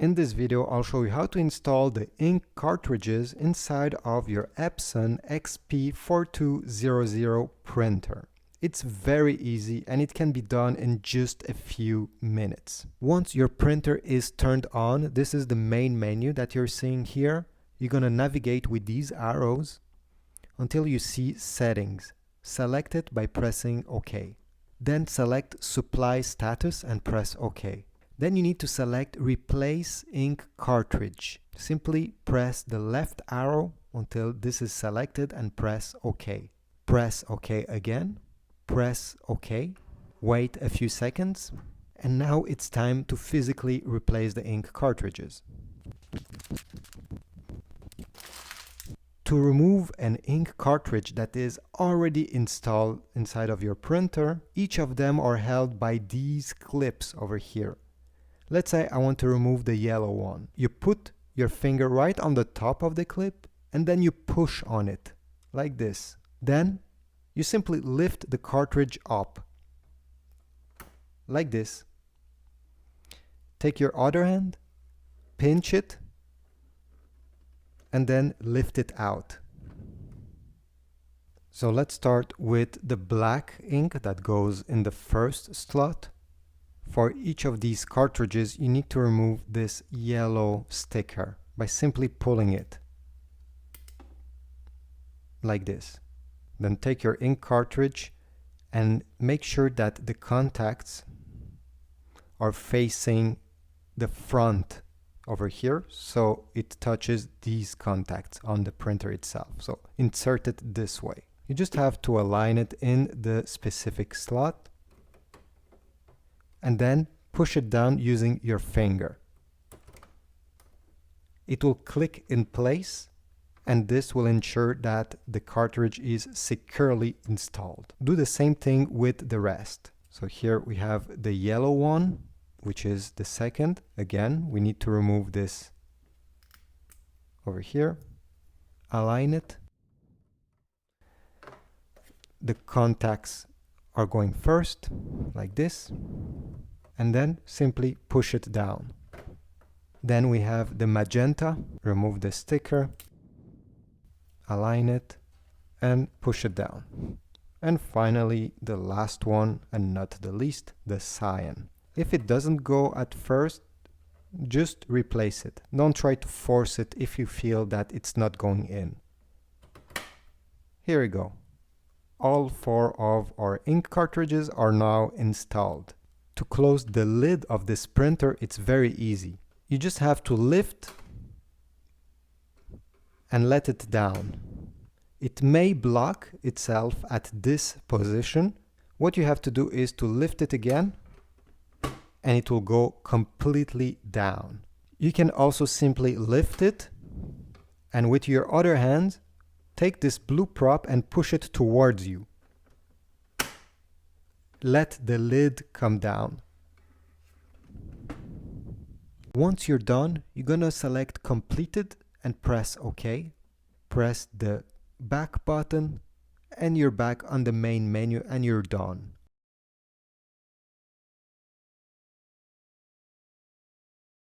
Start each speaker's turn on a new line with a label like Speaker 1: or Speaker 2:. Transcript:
Speaker 1: In this video, I'll show you how to install the ink cartridges inside of your Epson XP-4200 printer. It's very easy and it can be done in just a few minutes. Once your printer is turned on, this is the main menu that you're seeing here. You're going to navigate with these arrows until you see Settings. Select it by pressing OK. Then select Supply Status and press OK. Then you need to select Replace Ink Cartridge. Simply press the left arrow until this is selected and press OK. Press OK again. Press OK. Wait a few seconds. And now it's time to physically replace the ink cartridges. To remove an ink cartridge that is already installed inside of your printer, each of them are held by these clips over here. Let's say I want to remove the yellow one. You put your finger right on the top of the clip and then you push on it like this. Then you simply lift the cartridge up like this. Take your other hand, pinch it, and then lift it out. So let's start with the black ink that goes in the first slot. For each of these cartridges, you need to remove this yellow sticker by simply pulling it like this. Then take your ink cartridge and make sure that the contacts are facing the front over here, so it touches these contacts on the printer itself. So insert it this way. You just have to align it in the specific slot and then push it down using your finger. It will click in place and this will ensure that the cartridge is securely installed. Do the same thing with the rest. So here we have the yellow one, which is the second. Again, we need to remove this over here, align it. The contacts are going first, like this, and then simply push it down. Then we have the magenta, remove the sticker, align it, and push it down. And finally, the last one, and not the least, the cyan. If it doesn't go at first, just replace it. Don't try to force it if you feel that it's not going in. Here we go. All 4 of our ink cartridges are now installed. To close the lid of this printer, it's very easy. You just have to lift and let it down. It may block itself at this position. What you have to do is to lift it again and it will go completely down. You can also simply lift it and with your other hand take this blue prop and push it towards you. Let the lid come down. Once you're done, you're gonna select completed and press OK. Press the back button and you're back on the main menu and you're done.